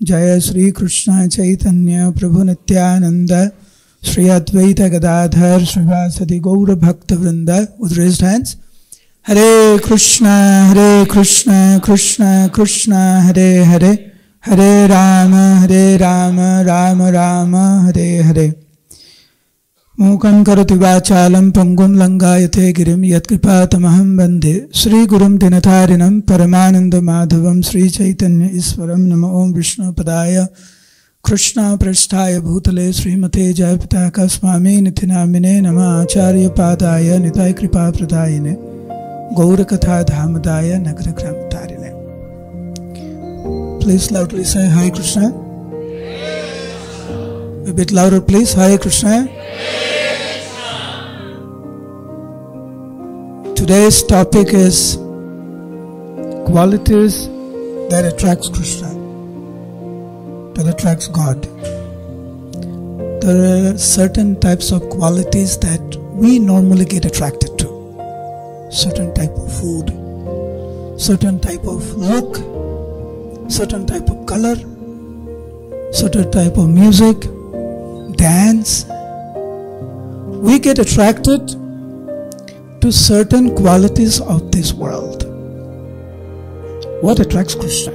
Jaya Shri Krishna Chaitanya Prabhu Nityananda Shri Advaita Gadadhar Srivasadi Gaura Bhakta Vrinda. With raised hands. Hare Krishna Krishna Krishna Hare Hare, Hare Rama Rama Rama Hare Hare. Mukam karoti vachalam pangum langayate girim yatkripatamaham bande Sri Gurum Dinatharinam Paramananda Madhavam Sri Chaitanya Iswaram Nama Om Vishnu Padaya Krishna Prasthaya Bhutale Srimate Jayapataka Swami Nithinamine Nama Acharya Padaya Nitai Kripa Pradayine Gaurakatha Dhamadaya Nagaragram Tarine. Please loudly say Hare Krishna. A bit louder please. Hare Krishna. Today's topic is qualities that attracts Krishna, that attracts God. There are certain types of qualities that we normally get attracted to. Certain type of food, certain type of look, certain type of color, certain type of music, dance. We get attracted to certain qualities of this world. What attracts Krishna?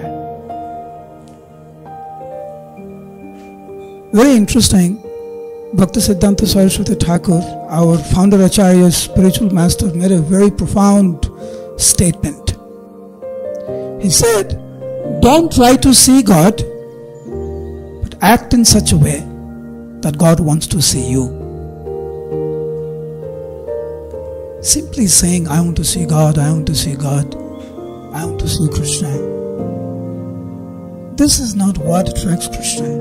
Very interesting. Bhakti Siddhanta Saraswati Thakur, our founder Acharya, spiritual master, made a very profound statement. He said, don't try to see God, but act in such a way that God wants to see you. Simply saying, I want to see God, I want to see God, I want to see Krishna. This is not what attracts Krishna.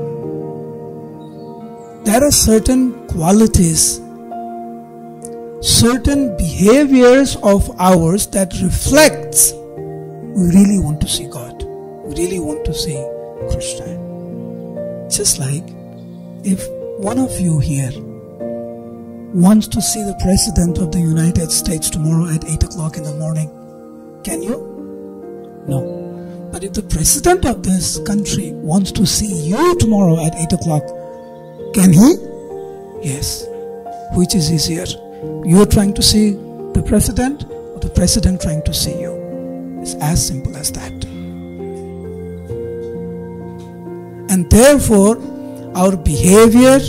There are certain qualities, certain behaviors of ours that reflects we really want to see God. We really want to see Krishna. Just like if one of you here wants to see the President of the United States tomorrow at 8 o'clock in the morning, can you? No. But if the President of this country wants to see you tomorrow at 8 o'clock, can he? Yes. Which is easier? You are trying to see the President or the President trying to see you? It's as simple as that. And therefore, our behavior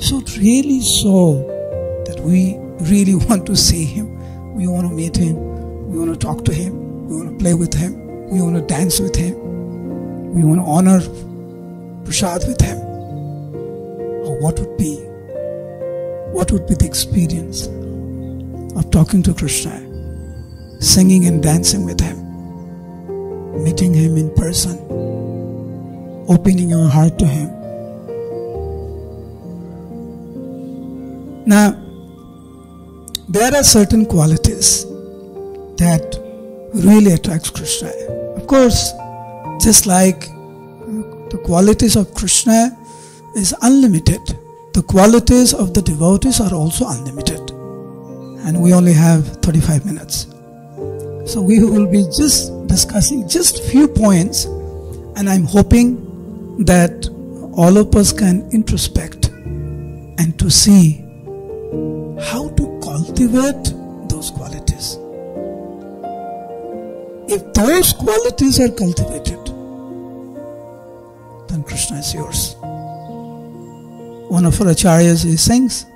should really show that we really want to see Him. We want to meet Him. We want to talk to Him. We want to play with Him. We want to dance with Him. We want to honor Prasad with Him. Or what would be the experience of talking to Krishna, singing and dancing with Him, meeting Him in person, opening your heart to Him? Now, there are certain qualities that really attracts Krishna. Of course, just like the qualities of Krishna is unlimited, the qualities of the devotees are also unlimited. And we only have 35 minutes. So we will be just discussing just few points, and I'm hoping that all of us can introspect and to see how to cultivate those qualities. If those qualities are cultivated, then Krishna is yours. One of our acharyas, he sings,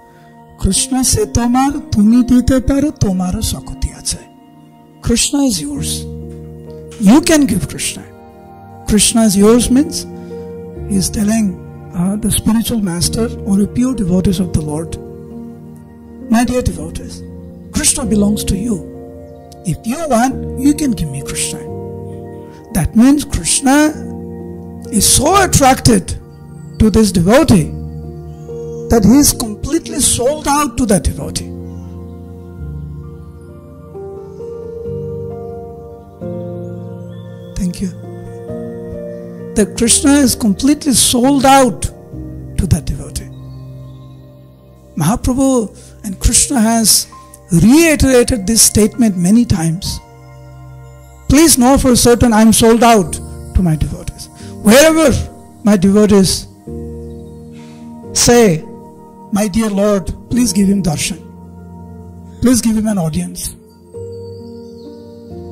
Krishna se tomar tumi dite paro tomaro sakoti ache. Krishna is yours. You can give Krishna. Krishna is yours means he is telling the spiritual master or the pure devotees of the Lord, my dear devotees, Krishna belongs to you. If you want, you can give me Krishna. That means Krishna is so attracted to this devotee that he is completely sold out to that devotee. Thank you. That Krishna is completely sold out to that devotee. Mahaprabhu and Krishna has reiterated this statement many times. Please know for certain I am sold out to my devotees. wherever my devotees say, my dear Lord, please give him darshan. Please give him an audience.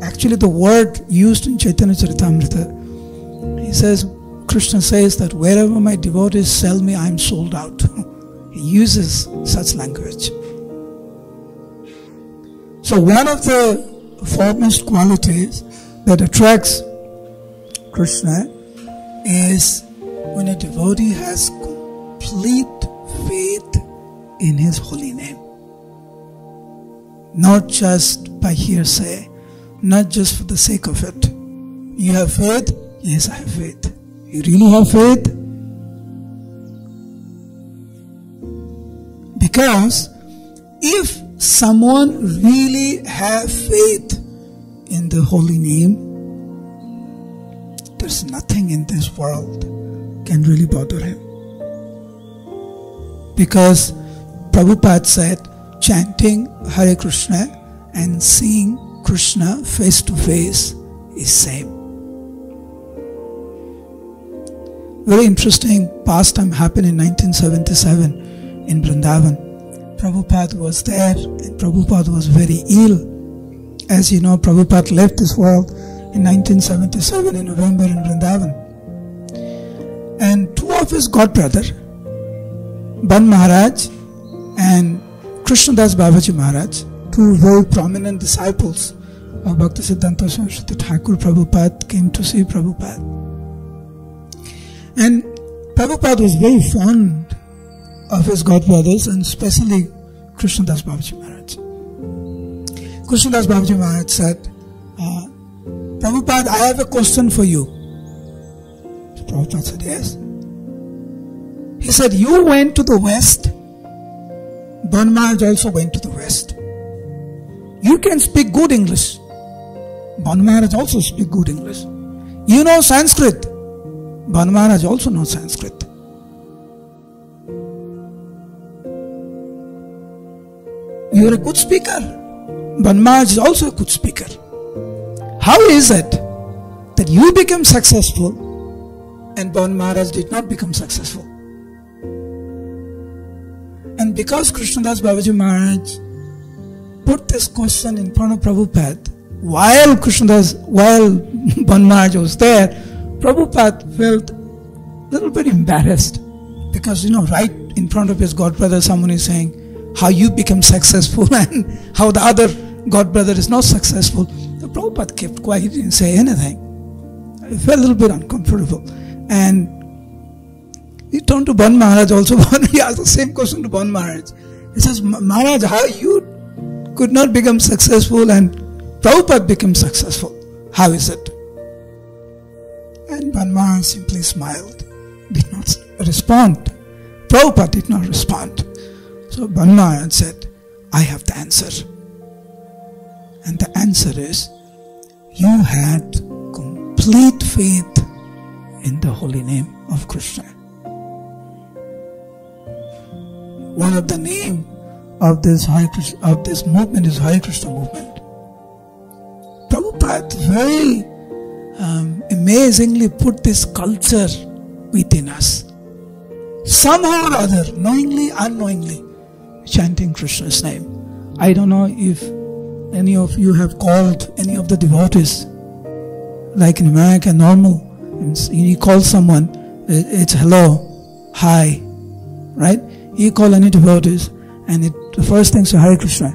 Actually, the word used in Chaitanya Charitamrita, he says, Krishna says that wherever my devotees tell me I am sold out. He uses such language. So one of the foremost qualities that attracts Krishna is when a devotee has complete faith in his holy name. Not just by hearsay, not just for the sake of it. You have faith? Yes, I have faith. You really have faith? Because if someone really have faith in the holy name, there's nothing in this world can really bother him. Because Prabhupada said, chanting Hare Krishna and seeing Krishna face to face is same. Very interesting pastime happened in 1977 in Vrindavan. Prabhupada was there and Prabhupada was very ill. As you know, Prabhupada left this world in 1977 in November in Vrindavan. And two of his godbrother, Ban Maharaj and Krishnadas Babaji Maharaj, two very prominent disciples of Bhaktisiddhanta Saraswati Thakur Prabhupada, came to see Prabhupada. And Prabhupada was very fond of his godbrothers and especially Krishnadas Babaji Maharaj. Krishnadas Babaji Maharaj said, Prabhupada, I have a question for you. So Prabhupada said, yes. He said, you went to the west, Ban Maharaj also went to the west. You can speak good English. Ban Maharaj also speak good English. You know Sanskrit. Ban Maharaj also knows Sanskrit. You are a good speaker. Ban Maharaj is also a good speaker. How is it that you became successful and Ban Maharaj did not become successful? And because Krishnadas Babaji Maharaj put this question in front of Prabhupada, while Ban Maharaj was there, Prabhupada felt a little bit embarrassed. Because, right in front of his godbrother, someone is saying how you become successful and how the other godbrother is not successful. So Prabhupada kept quiet, he didn't say anything. He felt a little bit uncomfortable. And he turned to Ban Maharaj also. He asked the same question to Ban Maharaj. He says, Maharaj, how you could not become successful and Prabhupada became successful? How is it? And Ban Maharaj simply smiled, did not respond. Prabhupada did not respond. So Ban Maharaj said, I have the answer. And the answer is, you had complete faith in the holy name of Krishna. One of the name of this movement is Hare Krishna movement. Prabhupada very amazingly put this culture within us. Somehow or other, knowingly, unknowingly, chanting Krishna's name. I don't know if any of you have called any of the devotees, like in America, normal. You call someone, it's hello, hi, right? You call any devotees, and the first thing is Hare Krishna.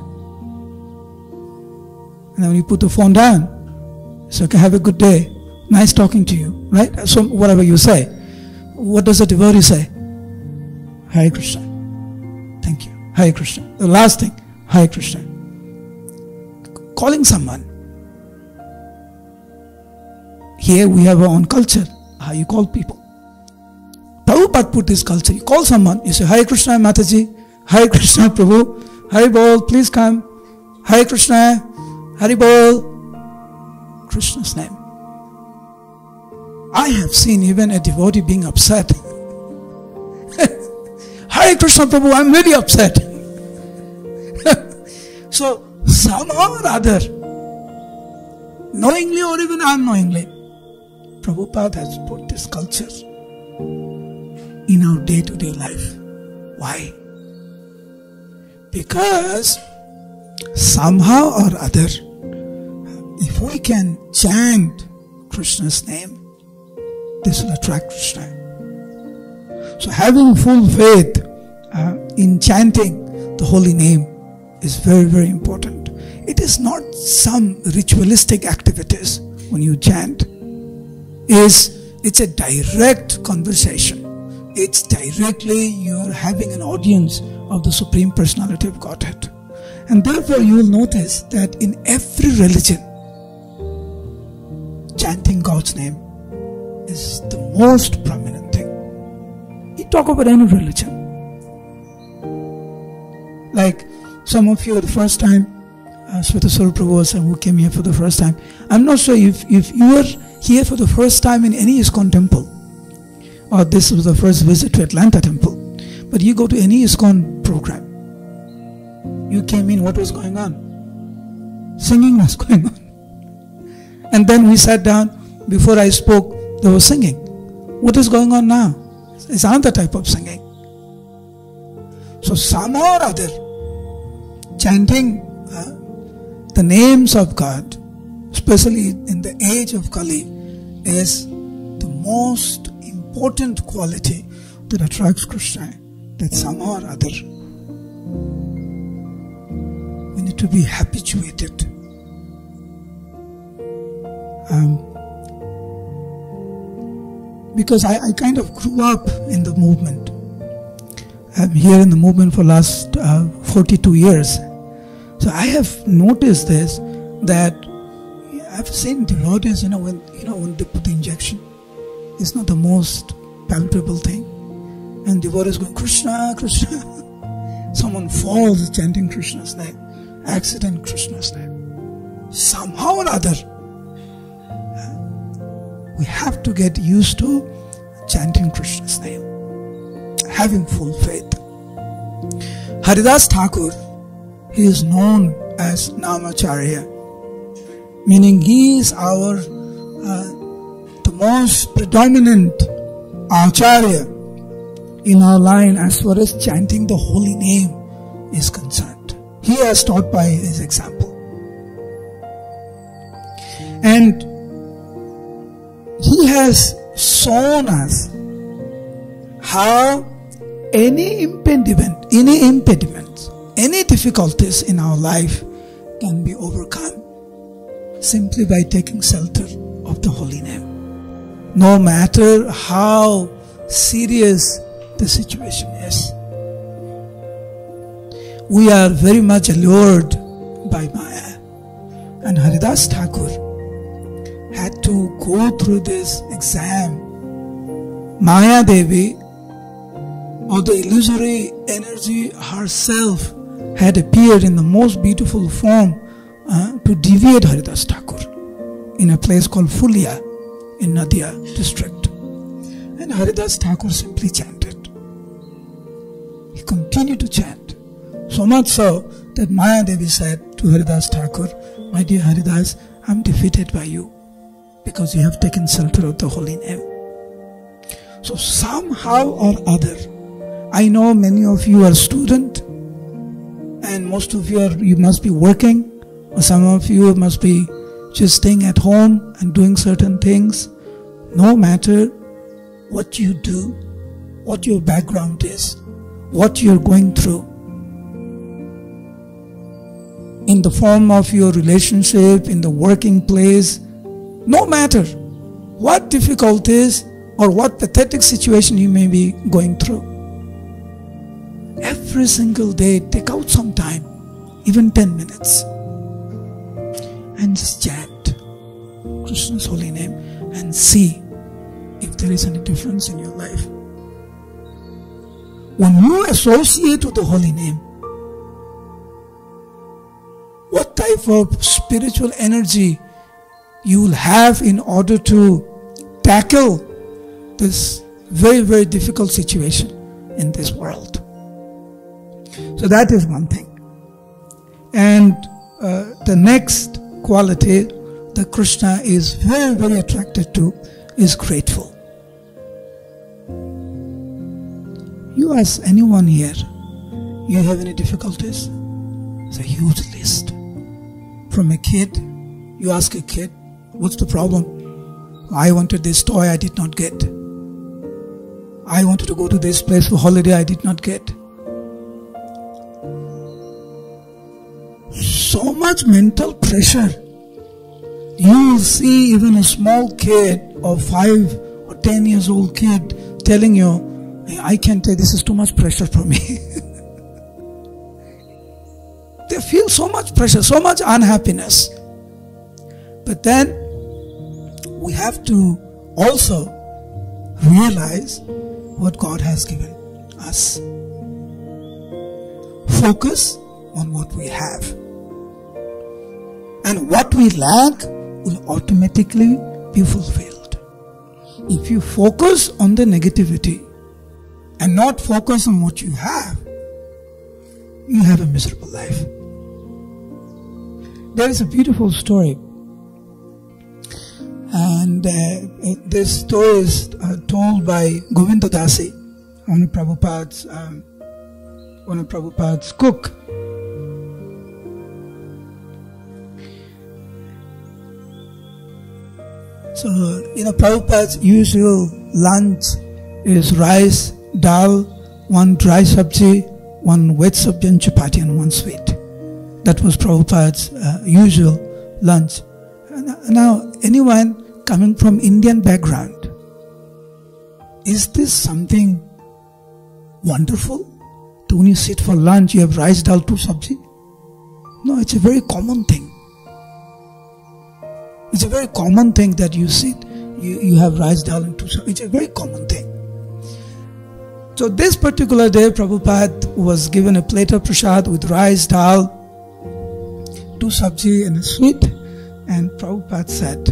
And then when you put the phone down, it's okay, have a good day, nice talking to you, right? So whatever you say, what does the devotee say? Hare Krishna. Thank you. Hare Krishna. The last thing, Hare Krishna. Calling someone. Here we have our own culture, how you call people. Prabhupada put this culture. You call someone, you say, Hare Krishna Mataji, Hare Krishna Prabhu, Hare Bol, please come. Hare Krishna, Hare Bol, Krishna's name. I have seen even a devotee being upset. Hare Krishna Prabhu, I'm really upset. So somehow or other, knowingly or even unknowingly, Prabhupada has put this culture in our day-to-day life. Why? Because somehow or other, if we can chant Krishna's name, this will attract Krishna. So having full faith in chanting the holy name is very, very important. It is not some ritualistic activities when you chant. It's a direct conversation. It's directly you're having an audience of the Supreme Personality of Godhead. And therefore you will notice that in every religion, chanting God's name is the most prominent thing. You talk about any religion. Like some of you the first time, Swataswara Prabhu who came here for the first time. I'm not sure if you are here for the first time in any ISKCON temple, or this was the first visit to Atlanta temple, but you go to any ISKCON program, you came in, what was going on? Singing was going on. And then we sat down, before I spoke, there was singing. What is going on now? It's another type of singing. So somehow or other, chanting the names of God, especially in the age of Kali, is the most important quality that attracts Krishna. That somehow or other, we need to be habituated. Because I kind of grew up in the movement. I'm here in the movement for last 42 years. So I have noticed this, that I've seen devotees, when they put the injection, it's not the most palpable thing. And devotees going, Krishna, Krishna. Someone falls chanting Krishna's name. Accident, Krishna's name. Somehow or other, we have to get used to chanting Krishna's name, having full faith. Haridas Thakur, he is known as Namacharya, meaning he is the most predominant Acharya in our line as far as chanting the holy name is concerned. He has taught by his example. And he has shown us how any impediments, any difficulties in our life can be overcome simply by taking shelter of the holy name. No matter how serious the situation is. We are very much allured by Maya. And Haridas Thakur had to go through this exam. Maya Devi, or the illusory energy herself, had appeared in the most beautiful form to deviate Haridas Thakur in a place called Fulia in Nadia district. And Haridas Thakur simply chanted. He continued to chant. So much so that Maya Devi said to Haridas Thakur, my dear Haridas, I'm defeated by you because you have taken shelter of the holy name. So somehow or other, I know many of you are student, and most of you must be working, or some of you must be just staying at home and doing certain things. No matter what you do, what your background is, what you're going through, in the form of your relationship, in the working place, no matter what difficulties or what pathetic situation you may be going through, every single day take out some time, even 10 minutes, and just chant Krishna's holy name and see if there is any difference in your life. When you associate with the holy name, what type of spiritual energy you will have in order to tackle this very, very difficult situation in this world. So that is one thing. And the next quality that Krishna is very, very attracted to is grateful. You ask anyone here, you have any difficulties? It's a huge list. From a kid, you ask a kid, what's the problem? I wanted this toy, I did not get. I wanted to go to this place for holiday, I did not get. So much mental pressure. You will see even a small kid of 5 or 10 years old kid telling you, I can't take, this is too much pressure for me. They feel so much pressure, so much unhappiness. But then we have to also realize what God has given us. Focus on what we have. And what we lack will automatically be fulfilled. If you focus on the negativity and not focus on what you have a miserable life. There is a beautiful story. And this story is told by Govind, one of Prabhupada's cook. So, Prabhupada's usual lunch is rice, dal, one dry sabji, one wet sabji and chapati and one sweet. That was Prabhupada's usual lunch. Now, anyone coming from Indian background, is this something wonderful? When you sit for lunch, you have rice, dal, 2 sabji? No, it's a very common thing. It's a very common thing that you sit, you have rice, dal and 2 sabji. It's a very common thing. So this particular day, Prabhupada was given a plate of prasad with rice, dal, 2 sabji and a sweet. And Prabhupada said,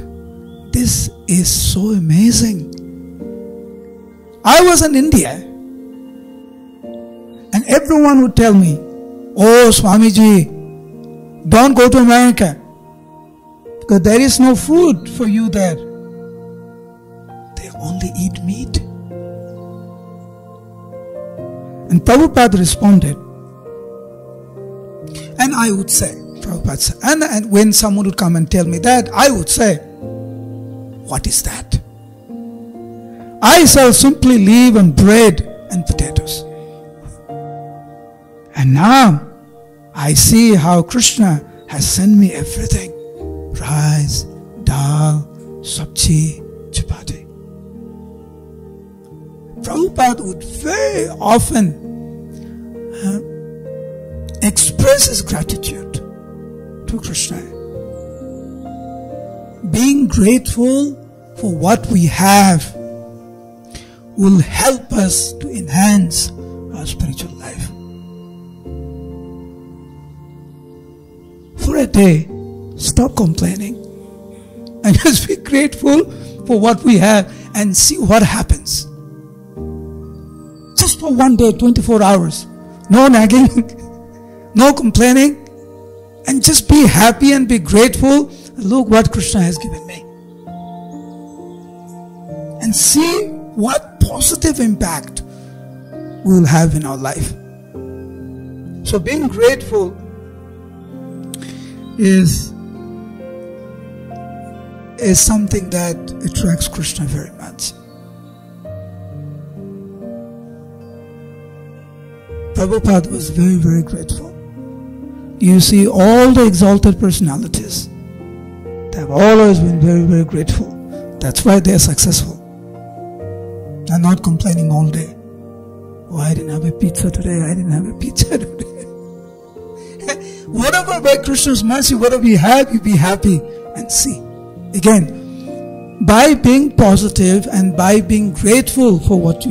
this is so amazing. I was in India and everyone would tell me, oh Swamiji, don't go to America because there is no food for you there. They only eat meat. And Prabhupada responded, and I would say, Prabhupada said, and when someone would come and tell me that, I would say, what is that? I shall simply live on bread and potatoes. And now I see how Krishna has sent me everything. Rice, dal, sabji, chapati. Prabhupada would very often express his gratitude to Krishna. Being grateful for what we have will help us to enhance our spiritual life. For a day, stop complaining and just be grateful for what we have and see what happens. Just for one day, 24 hours. No nagging, no complaining, and just be happy and be grateful. Look what Krishna has given me. And see what positive impact we will have in our life. So being grateful is something that attracts Krishna very much. Prabhupada was very, very grateful. You see all the exalted personalities, they have always been very, very grateful. That's why they are successful. They're not complaining all day. Oh, I didn't have a pizza today, I didn't have a pizza today. Whatever by Krishna's mercy, whatever you have, you be happy and see. Again, by being positive and by being grateful for what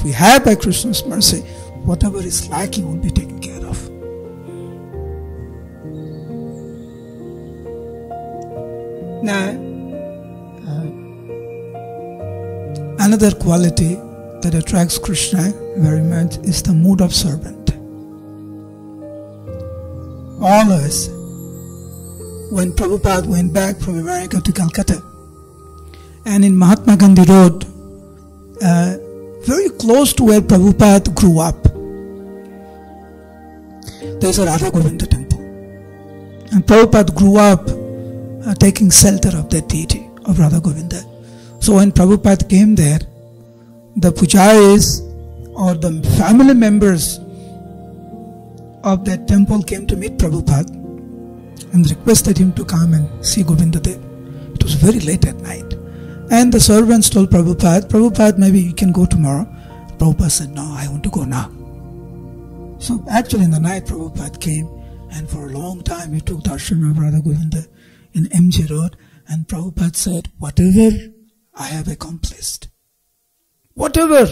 we have by Krishna's mercy, whatever is lacking will be taken care of. Now, another quality that attracts Krishna very much is the mood of servant. All of us, when Prabhupada went back from America to Calcutta, and in Mahatma Gandhi Road, very close to where Prabhupada grew up, there's a Radha Govinda temple. And Prabhupada grew up taking shelter of that deity of Radha Govinda. So when Prabhupada came there, the pujaris or the family members of that temple came to meet Prabhupada and requested him to come and see Govinda Dev. It was very late at night. And the servants told Prabhupada, maybe you can go tomorrow. Prabhupada said, no, I want to go now. So actually in the night Prabhupada came, and for a long time he took darshan of Radha Govinda in MG Road, and Prabhupada said, whatever I have accomplished, whatever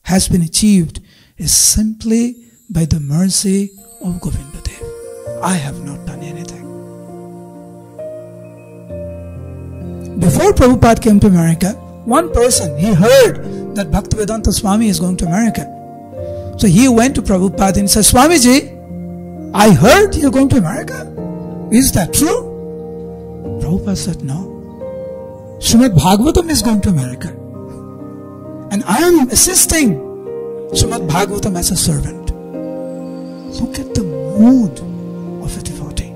has been achieved is simply by the mercy of Govinda Dev. I have not done anything. Before Prabhupada came to America, one person, he heard that Bhaktivedanta Swami is going to America. So he went to Prabhupada and said, Swamiji, I heard you're going to America. Is that true? Prabhupada said, no. Srimad Bhagavatam is going to America. And I am assisting Srimad Bhagavatam as a servant. Look at the mood of a devotee.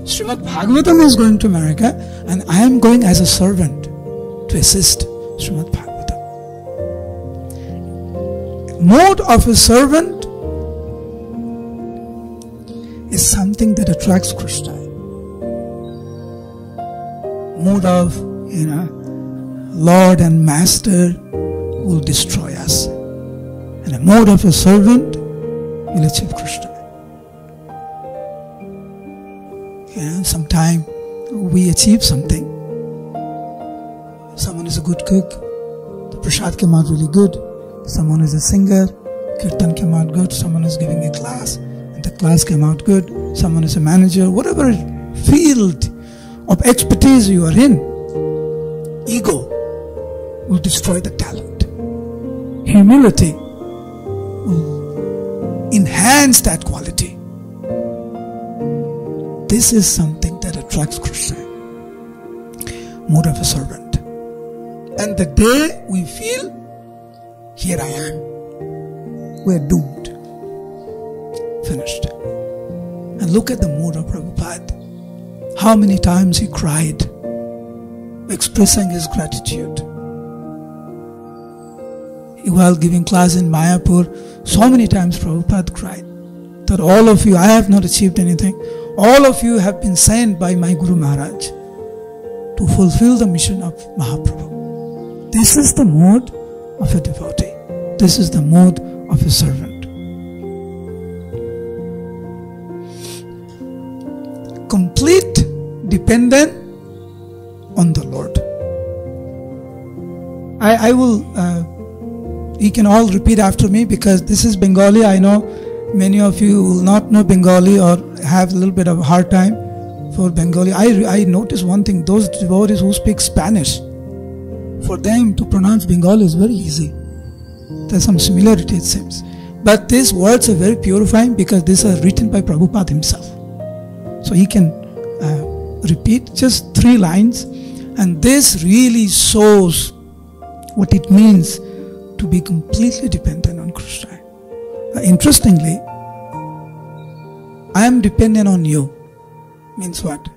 Srimad Bhagavatam is going to America, and I am going as a servant to assist Srimad Bhagavatam. Mood of a servant is something that attracts Krishna. Mood of, Lord and Master will destroy us. And a mode of a servant will achieve Krishna. Sometimes we achieve something. Someone is a good cook, the prasad came out really good. Someone is a singer, kirtan came out good. Someone is giving a class, and the class came out good. Someone is a manager. Whatever field of expertise you are in, ego will destroy the talent. Humility will enhance that quality. This is something that attracts Krishna. Mood of a servant. And the day we feel, here I am, we're doomed. Finished. And look at the mood of Prabhupada. How many times he cried, expressing his gratitude. While giving class in Mayapur, so many times Prabhupada cried that all of you, I have not achieved anything. All of you have been sent by my Guru Maharaj to fulfill the mission of Mahaprabhu. This is the mode of a devotee. This is the mode of a servant. Complete dependent on the Lord. I will, you can all repeat after me because this is Bengali. I know many of you will not know Bengali or have a little bit of a hard time for Bengali. I notice one thing, those devotees who speak Spanish, for them to pronounce Bengali is very easy. There's some similarity it seems. But these words are very purifying because these are written by Prabhupada himself. So he can repeat just 3 lines, and this really shows what it means to be completely dependent on Krishna. Interestingly, I am dependent on you. Means what?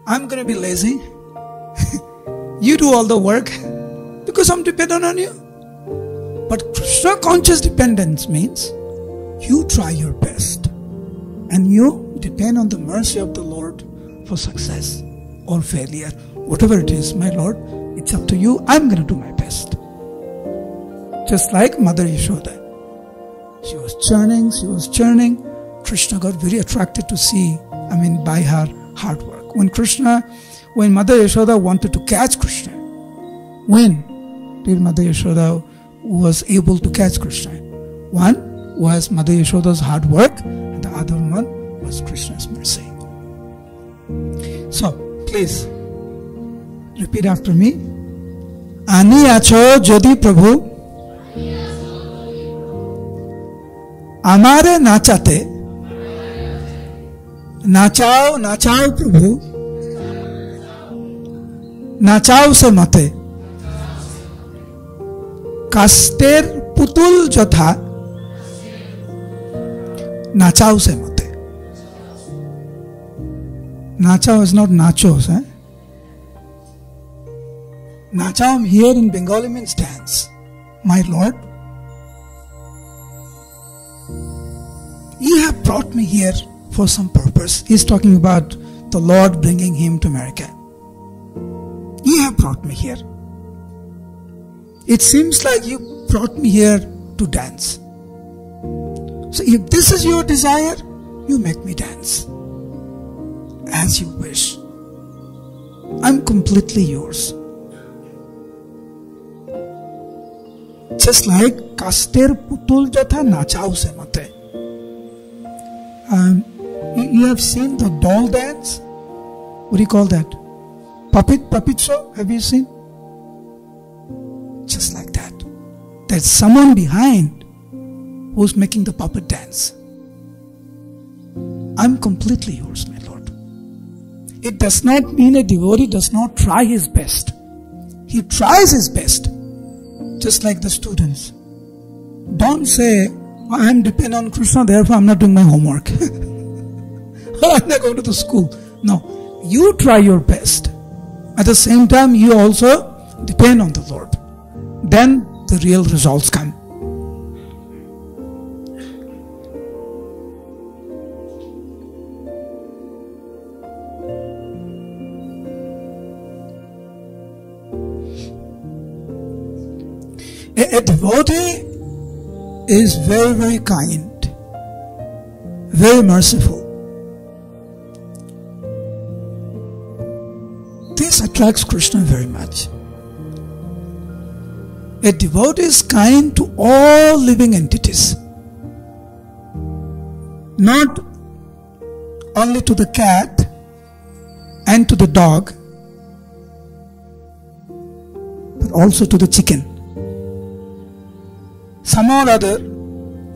I'm going to be lazy. You do all the work because I'm dependent on you. But Krishna conscious dependence means you try your best and you depend on the mercy of the Lord for success or failure. Whatever it is, my Lord, it's up to you. I'm going to do my best. Just like Mother Yashoda. She was churning. Krishna got very attracted to see, by her hard work. When Mother Yashoda wanted to catch Krishna, when did Mother Yashoda was able to catch Krishna? One was Mother Yashoda's hard work, and the other one was Krishna's mercy. So, please, repeat after me. Ani acho jodi Prabhu Amare nachate Nachao Prabhu नाचाओ से मते कास्तेर पुतुल जथा नाचाओ से मते. Nachao is not nachos, eh? Nachao here in Bengali means dance. My Lord, you have brought me here for some purpose. He's talking about the Lord bringing him to America. You have brought me here. It seems like you brought me here to dance. So if this is your desire, you make me dance as you wish. I'm completely yours. Just like Kaster Putul Jatha Nachao Se Mate. You have seen the doll dance? What do you call that? Puppet show? Have you seen? Just like that. There's someone behind who's making the puppet dance. I'm completely yours, my Lord. It does not mean a devotee does not try his best. He tries his best. Just like the students. Don't say, I am dependent on Krishna, therefore I am not doing my homework. I'm not going to the school. No. You try your best. At the same time, you also depend on the Lord. Then the real results come. A devotee is very, very kind, very merciful. This attracts Krishna very much. A devotee is kind to all living entities, not only to the cat and to the dog, but also to the chicken. Somehow or other,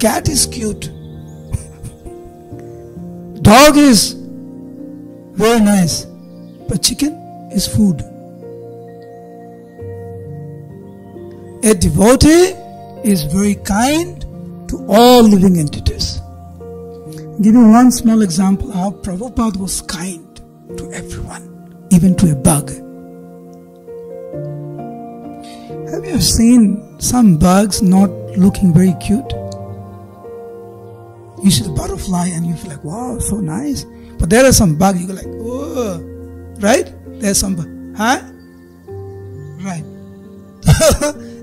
cat is cute, dog is very nice, but chicken is food. A devotee is very kind to all living entities. I'll give you one small example how Prabhupada was kind to everyone, even to a bug. Have you seen some bugs not looking very cute? You see the butterfly and you feel like, wow, so nice. But there are some bugs, you go like, oh, right? There's some, huh? Right.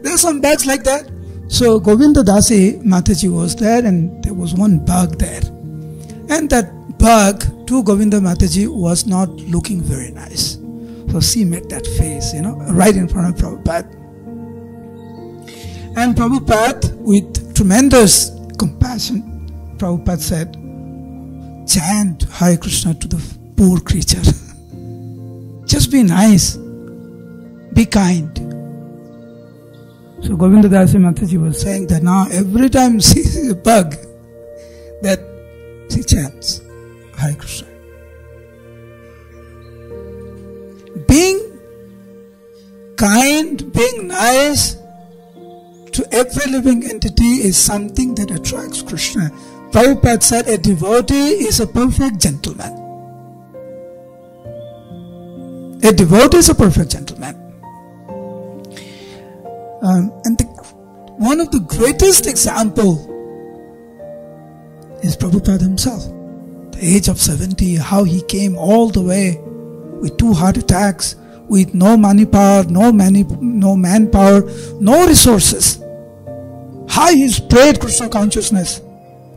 There are some bugs like that. So Govinda Dasi Mataji was there and there was one bug there. And that bug to Govinda Mataji was not looking very nice. So she made that face, right in front of Prabhupada. And Prabhupada, with tremendous compassion, Prabhupada said, chant Hare Krishna to the poor creature. Just be nice. Be kind. So Govinda Dasi Mataji was saying that now every time she sees a bug, that she chants Hare Krishna. Being kind, being nice to every living entity is something that attracts Krishna. Prabhupada said a devotee is a perfect gentleman. A devotee is a perfect gentleman. And one of the greatest example is Prabhupada himself. The age of 70, how he came all the way with 2 heart attacks, with no money power, no manpower, no resources. How he spread Krishna consciousness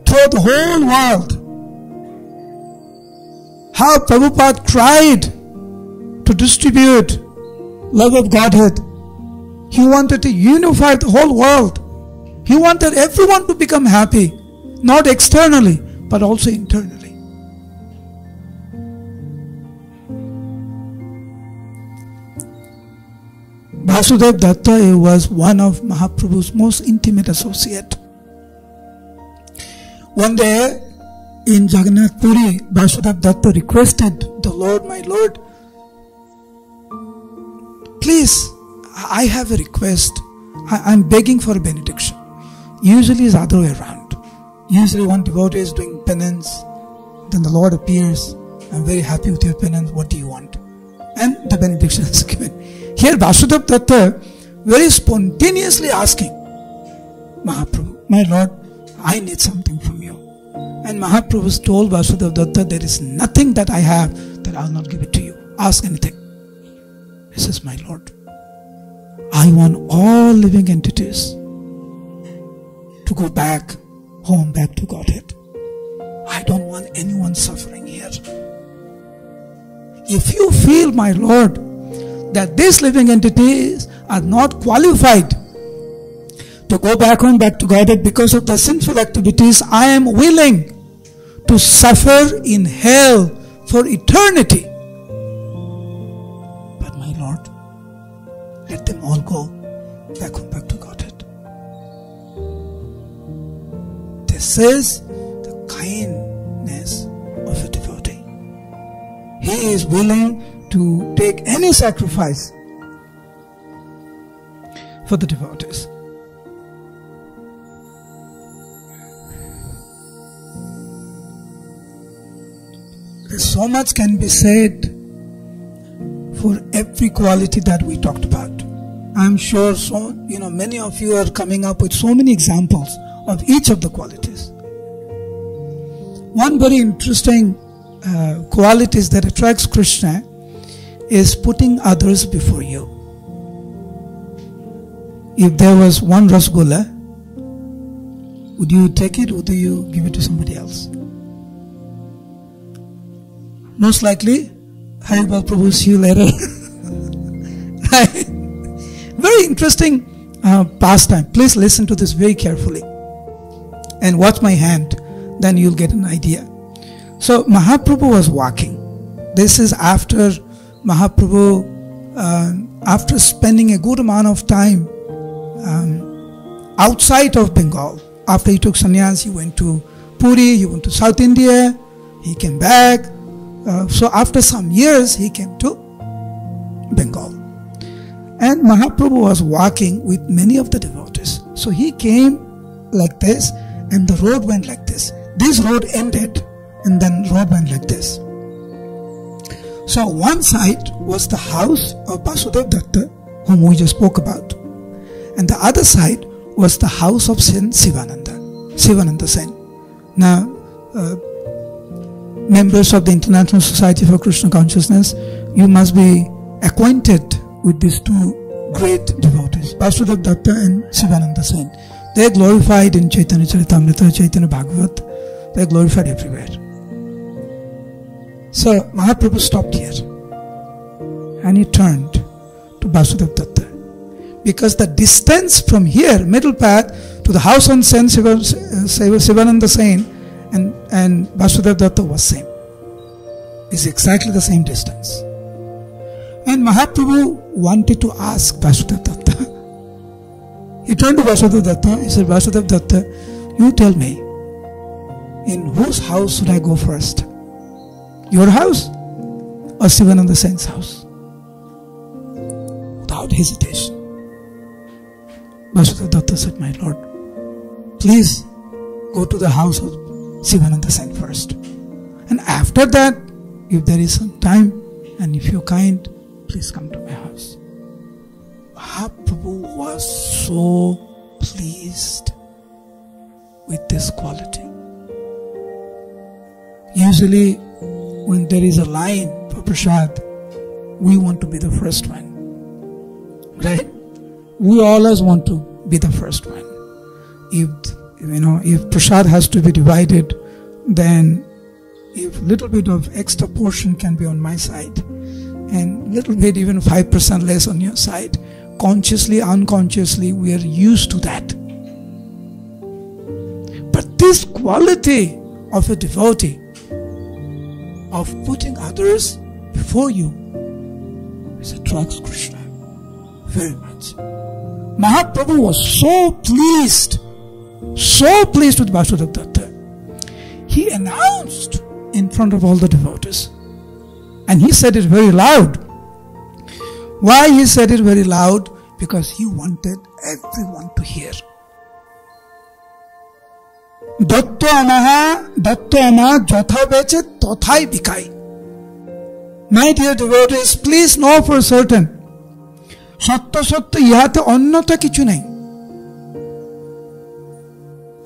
throughout the whole world. How Prabhupada tried to distribute love of Godhead. He wanted to unify the whole world. He wanted everyone to become happy, not externally, but also internally. Vasudev Datta was one of Mahaprabhu's most intimate associate. One day in Jagannath Puri, Vasudev Datta requested the Lord, my Lord, please, I have a request. I'm begging for a benediction. Usually it's the other way around. Usually one devotee is doing penance, then the Lord appears. I'm very happy with your penance. What do you want? And the benediction is given. Here Vasudeva Datta very spontaneously asking, Mahaprabhu, my Lord, I need something from you. And Mahaprabhu told Vasudeva Datta, there is nothing that I have that I will not give it to you. Ask anything. He says, my Lord, I want all living entities to go back home, back to Godhead. I don't want anyone suffering here. If you feel, my Lord, that these living entities are not qualified to go back home, back to Godhead because of the sinful activities, I am willing to suffer in hell for eternity. But my Lord, let them all go back home, back to Godhead. This is the kindness of a devotee. He is willing to take any sacrifice for the devotees. So much can be said for every quality that we talked about. I'm sure many of you are coming up with so many examples of each of the qualities. One very interesting qualities that attracts Krishna is putting others before you. If there was one rasgulla, would you take it or would you give it to somebody else? Most likely, Narugopal Prabhu, see you later. Very interesting pastime. Please listen to this very carefully and watch my hand, then you'll get an idea. So Mahaprabhu was walking. This is after Mahaprabhu, after spending a good amount of time outside of Bengal. After he took sannyas, he went to Puri, he went to South India, he came back. So after some years, he came to Bengal. And Mahaprabhu was walking with many of the devotees. So he came like this, and the road went like this. This road ended, and then road went like this. So one side was the house of Vasudeva Datta, whom we just spoke about. And the other side was the house of Saint Sivananda Sen. Now, members of the International Society for Krishna Consciousness, you must be acquainted with these two great devotees, Vasudeva Datta and Sivananda Sen. They are glorified in Chaitanya Charitamrita, Chaitanya Bhagavat. They are glorified everywhere. So Mahaprabhu stopped here and he turned to Vasudeva Datta, because the distance from here, middle path, to the house on Saint Sivananda Sen and Vasudeva Datta was same. It's exactly the same distance. And Mahaprabhu wanted to ask Vasudeva Datta. He turned to Vasudeva Datta. He said, Vasudeva Datta, you tell me, in whose house should I go first? Your house or Sivananda Sen's house? Without hesitation, Vasudeva Datta said, my Lord, please go to the house of Sivananda Sen first. And after that, if there is some time and if you're kind, please come to my house. Mahaprabhu was so pleased with this quality. Usually, when there is a line for prasad, we want to be the first one. Right? We always want to be the first one. If prasad has to be divided, then if little bit of extra portion can be on my side and little bit, even 5% less on your side, consciously, unconsciously, we are used to that. But this quality of a devotee, of putting others before you, it attracts Krishna very much. Mahaprabhu was so pleased with Vasudeva Datta. He announced in front of all the devotees, and he said it very loud, Why he said it very loud? Because he wanted everyone to hear. Datto ama jotha beche tothai bikai. My dear devotees, please know for certain, Sattva Sattva yahate annata kichu nahi.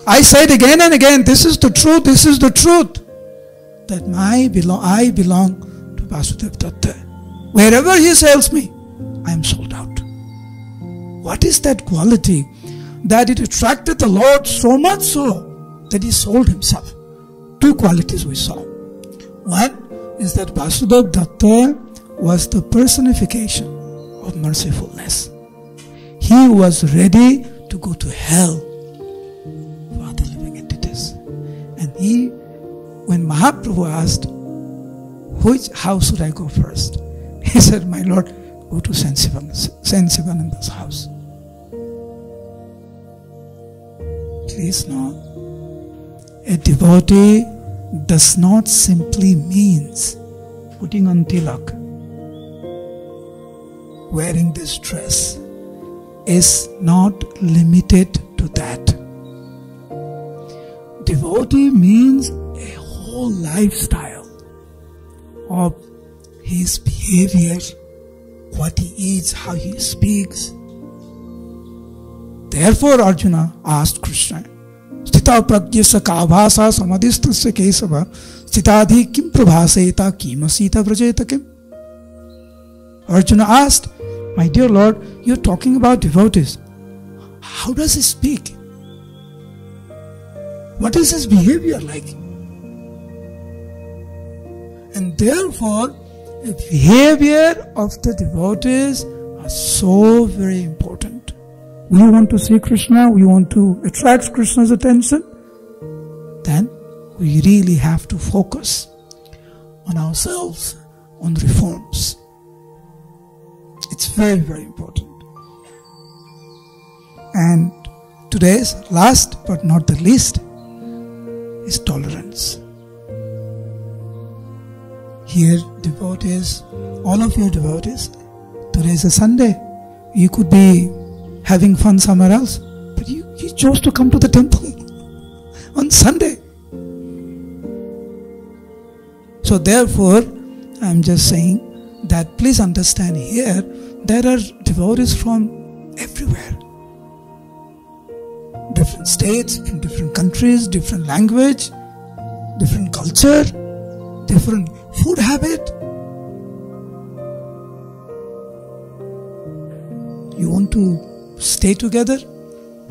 I said again and again, this is the truth, this is the truth. That I belong to Vasudeva Datta. Wherever he sells me, I am sold out. What is that quality that it attracted the Lord so much so that he sold himself? Two qualities we saw. One is that Vasudeva Datta was the personification of mercifulness. He was ready to go to hell for other living entities. And when Mahaprabhu asked, how should I go first? He said, my Lord, go to Saint Sivananda's house. Please know, a devotee does not simply means putting on tilak. Wearing this dress is not limited to that. Devotee means a whole lifestyle of his behavior, what he eats, how he speaks. Therefore Arjuna asked Krishna, Sthita pragyasa kābhāsa samadhistasya kesava sthitādhi kim prabhāseta kimasita vrajeta kim. Arjuna asked, my dear Lord, you're talking about devotees. How does he speak? What is his behavior like? And therefore, the behavior of the devotees are so very important. We want to see Krishna, we want to attract Krishna's attention, then we really have to focus on ourselves, on reforms. It's very, very important. And today's last but not the least is tolerance. Here, devotees, all of you devotees, today is a Sunday. You could be having fun somewhere else, but you chose to come to the temple on Sunday. So therefore, I'm just saying that please understand here, there are devotees from everywhere. Different states, from different countries, different language, different culture, different food habit. You want to stay together?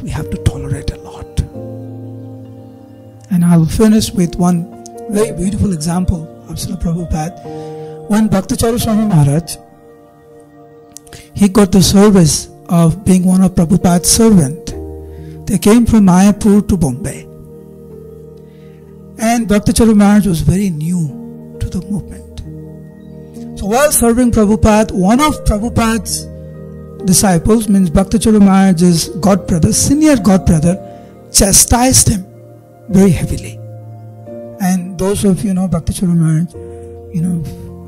We have to tolerate a lot. And I'll finish with one very beautiful example of Srila Prabhupada. When Bhaktacharya Swami Maharaj, he got the service of being one of Prabhupada's servant. They came from Mayapur to Bombay. And Bhaktacharya Maharaj was very new to the movement. So while serving Prabhupada, one of Prabhupada's disciples, means Bhaktacharya Maharaj's godbrother, senior godbrother, chastised him very heavily. And those of you know Bhaktacharya Maharaj,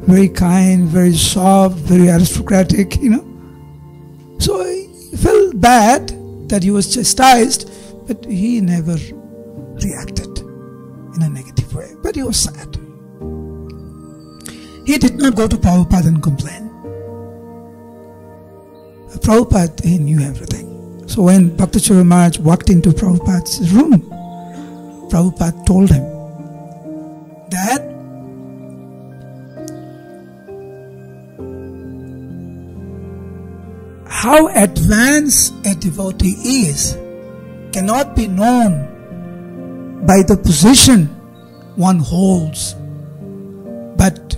very kind, very soft, very aristocratic, So he felt bad that he was chastised, but he never reacted in a negative way. But he was sad. He did not go to Prabhupada and complain. Prabhupada, he knew everything. So when Bhaktacharya Maharaj walked into Prabhupada's room, Prabhupada told him that how advanced a devotee is cannot be known by the position one holds, but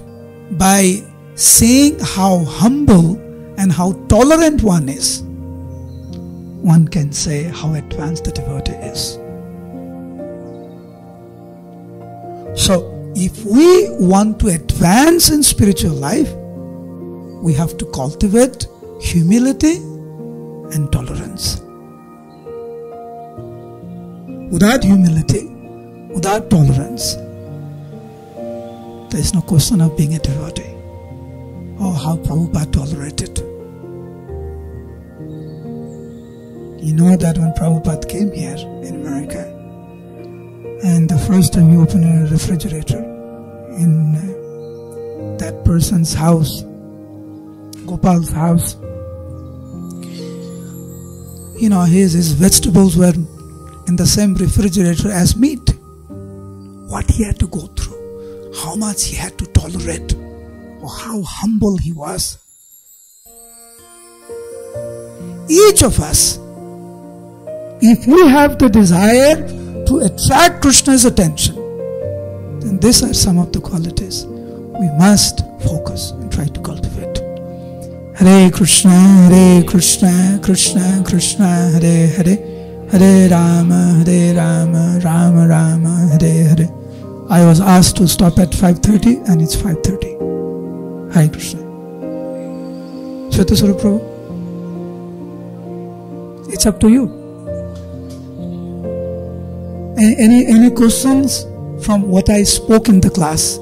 by seeing how humble and how tolerant one is, one can say how advanced the devotee is. So, if we want to advance in spiritual life, we have to cultivate humility and tolerance. Without humility, without tolerance, there is no question of being a devotee. Oh, how Prabhupada tolerated You know that when Prabhupada came here in America, and the first time he opened a refrigerator in that person's house, Gopal's house, you know, his vegetables were in the same refrigerator as meat. What he had to go through, how much he had to tolerate, or how humble he was. Each of us, if we have the desire to attract Krishna's attention, then these are some of the qualities we must focus and try to cultivate. Hare Krishna, Krishna Krishna, Hare Hare, Hare Rama, Rama Rama, Hare Hare. I was asked to stop at 5:30 and it's 5:30. Hare Krishna. Shweta Prabhu, it's up to you. Any questions from what I spoke in the class?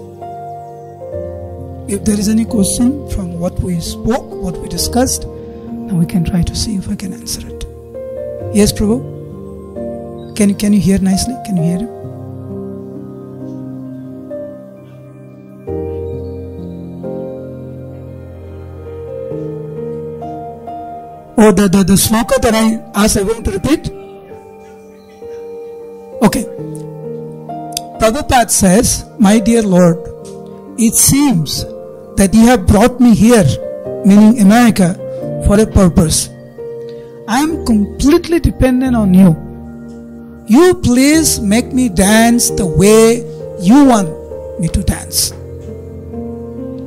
If there is any question from what we spoke, what we discussed, then we can try to see if I can answer it. Yes, Prabhu? Can you hear nicely? Can you hear him? Oh, the sloka that I asked everyone to repeat? Okay. Prabhupada says, my dear Lord, it seems that you have brought me here, meaning America, for a purpose. I am completely dependent on you. You please make me dance the way you want me to dance.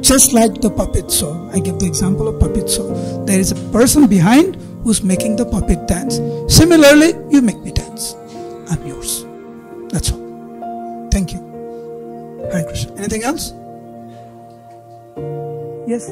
Just like the puppet show. I give the example of puppet show. There is a person behind who's making the puppet dance. Similarly, you make me dance. I'm yours. That's all. Thank you. Hare Krishna. Anything else? Yes?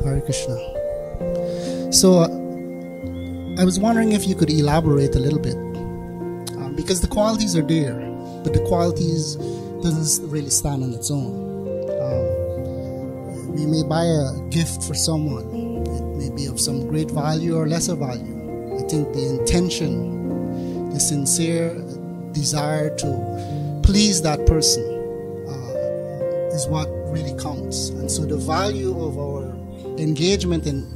Hare Krishna. So, I was wondering if you could elaborate a little bit, because the qualities are there, but the qualities doesn't really stand on its own. We may buy a gift for someone; it may be of some great value or lesser value. I think the intention, the sincere desire to please that person, is what really counts. And so, the value of our engagement in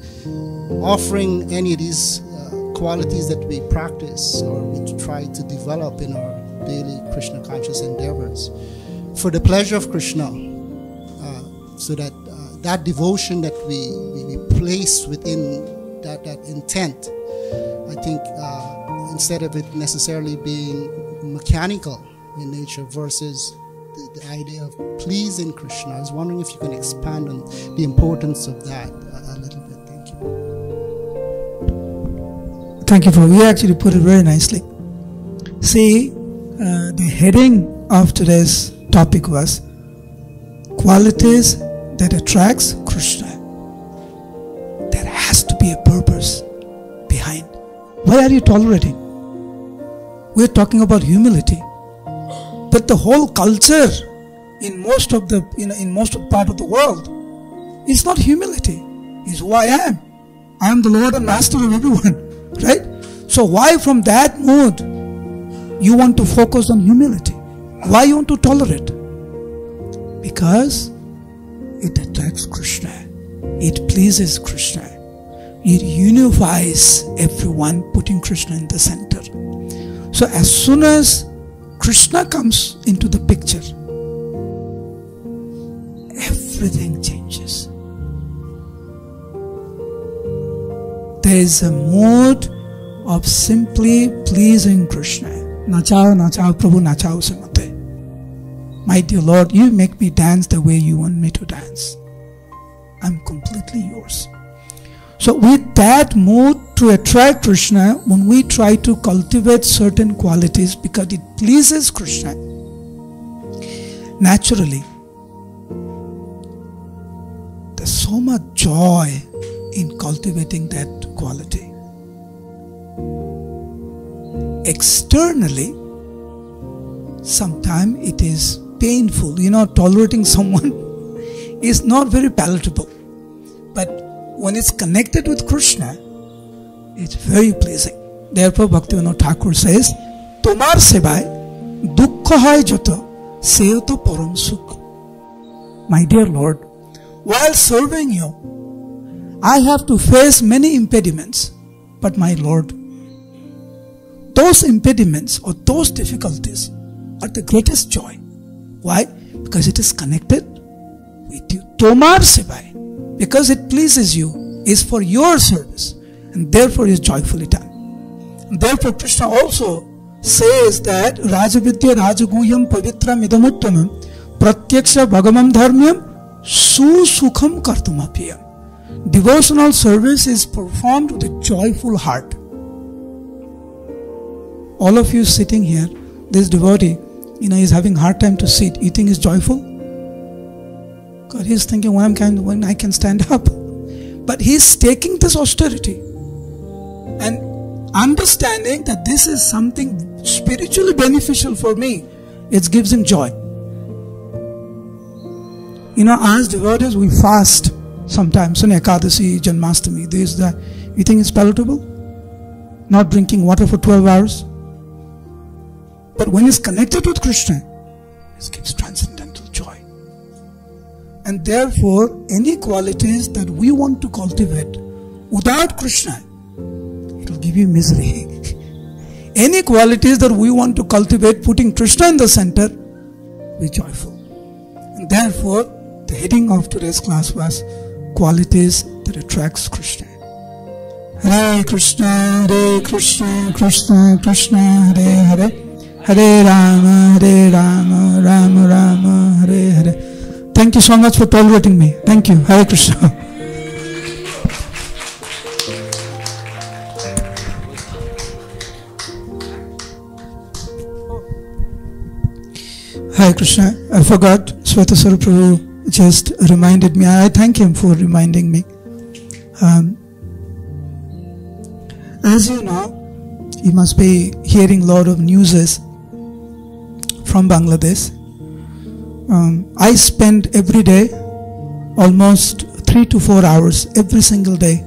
offering any of these qualities that we practice or we try to develop in our daily Krishna conscious endeavors for the pleasure of Krishna, so that that devotion that we place within that intent, I think instead of it necessarily being mechanical in nature versus the idea of pleasing Krishna, I was wondering if you can expand on the importance of that a little bit. Thank you. Thank you, Prabhu. You actually put it very nicely. See, the heading of today's topic was qualities that attracts Krishna. There has to be a purpose behind. Why are you tolerating? We're talking about humility. But the whole culture in most of the part of the world is not humility. It's who I am. I am the Lord and Master of everyone. Right? So why from that mood you want to focus on humility? Why you want to tolerate? Because it attracts Krishna. It pleases Krishna. It unifies everyone, putting Krishna in the center. So as soon as Krishna comes into the picture, everything changes. There is a mood of simply pleasing Krishna. Nachao, nachao, Prabhu, nachao samate. My dear Lord, you make me dance the way you want me to dance. I'm completely yours. So with that mood to attract Krishna, when we try to cultivate certain qualities because it pleases Krishna, naturally, there's so much joy in cultivating that quality. Externally, sometimes it is painful. Tolerating someone is not very palatable. But when it's connected with Krishna, it's very pleasing. Therefore, Bhaktivinoda Thakur says, Tomar sebai dukkha hai joto seo to param sukh. My dear Lord, while serving you, I have to face many impediments. But my Lord, those impediments or those difficulties are the greatest joy. Why? Because it is connected with you. Tomar sebai, because it pleases you, is for your service, and therefore is joyfully done. And therefore Krishna also says that Rajavidya Rajaguhyam Pavitram Idamuttamam Pratyaksha Bhagamam Dharmyam Susukham Kartumapiyam. Devotional service is performed with a joyful heart. All of you sitting here, this devotee, he's having hard time to sit. You think he's joyful? God, he's thinking, when I can stand up. But he's taking this austerity and understanding that this is something spiritually beneficial for me. It gives him joy. As devotees, we fast sometimes on Ekadasi, Janmastami, this, that. You think it's palatable? Not drinking water for 12 hours? But when it's connected with Krishna, it gives transcendental joy. And therefore, any qualities that we want to cultivate without Krishna, it will give you misery. Any qualities that we want to cultivate, putting Krishna in the center, be joyful. And therefore, the heading of today's class was qualities that attracts Krishna. Hare Krishna, Krishna Krishna, Hare Hare. Hare Rama, Rama Rama, Hare Hare. Thank you so much for tolerating me. Thank you. Hare Krishna. Hare Krishna. I forgot. Swatasara Prabhu just reminded me. I thank him for reminding me. As you know, you must be hearing a lot of newses from Bangladesh. I spend every day almost 3 to 4 hours every single day,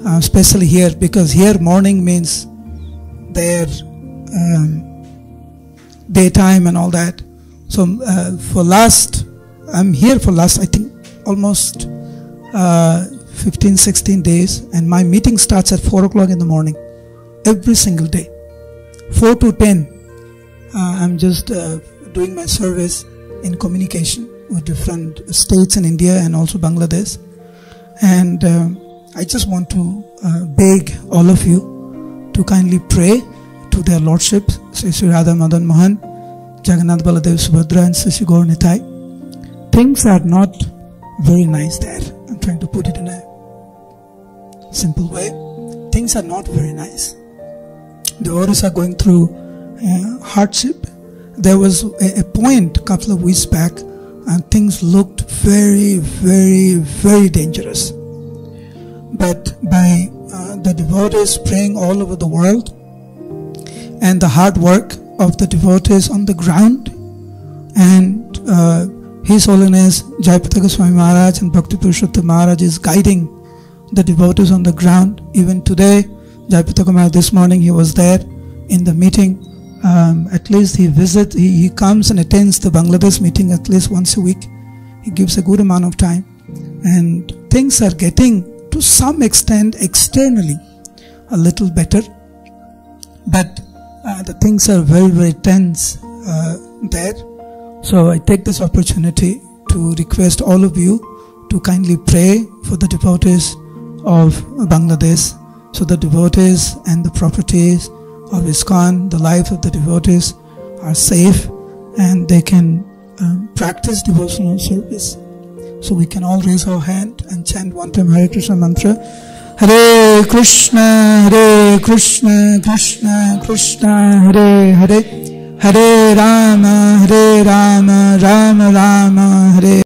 especially here, because here morning means their daytime and all that. So I'm here for last I think almost 15-16 days, and my meeting starts at 4 o'clock in the morning every single day. 4 to 10 I'm just doing my service in communication with different states in India and also Bangladesh. And I just want to beg all of you to kindly pray to their lordships, Sri Radha Madan Mohan, Jagannath Baladev Subhadra and Sri Gaur Nitai. Things are not very nice there. I'm trying to put it in a simple way. Things are not very nice. The devotees are going through hardship. There was a point a couple of weeks back and things looked very, very, very dangerous. But by the devotees praying all over the world and the hard work of the devotees on the ground, and His Holiness Jayapataka Goswami Maharaj and Bhakti Purushottam Maharaj is guiding the devotees on the ground. Even today, Jayapataka Maharaj, this morning he was there in the meeting. At least he comes and attends the Bangladesh meeting at least once a week. He gives a good amount of time, and things are getting to some extent externally a little better, but the things are very, very tense there. So I take this opportunity to request all of you to kindly pray for the devotees of Bangladesh, so the devotees and the properties of ISKCON, the lives of the devotees are safe and they can practice devotional service. So we can all raise our hand and chant one time Hare Krishna mantra. Hare Krishna, Krishna Krishna, Hare Hare, Hare Rama, Rama Rama, Hare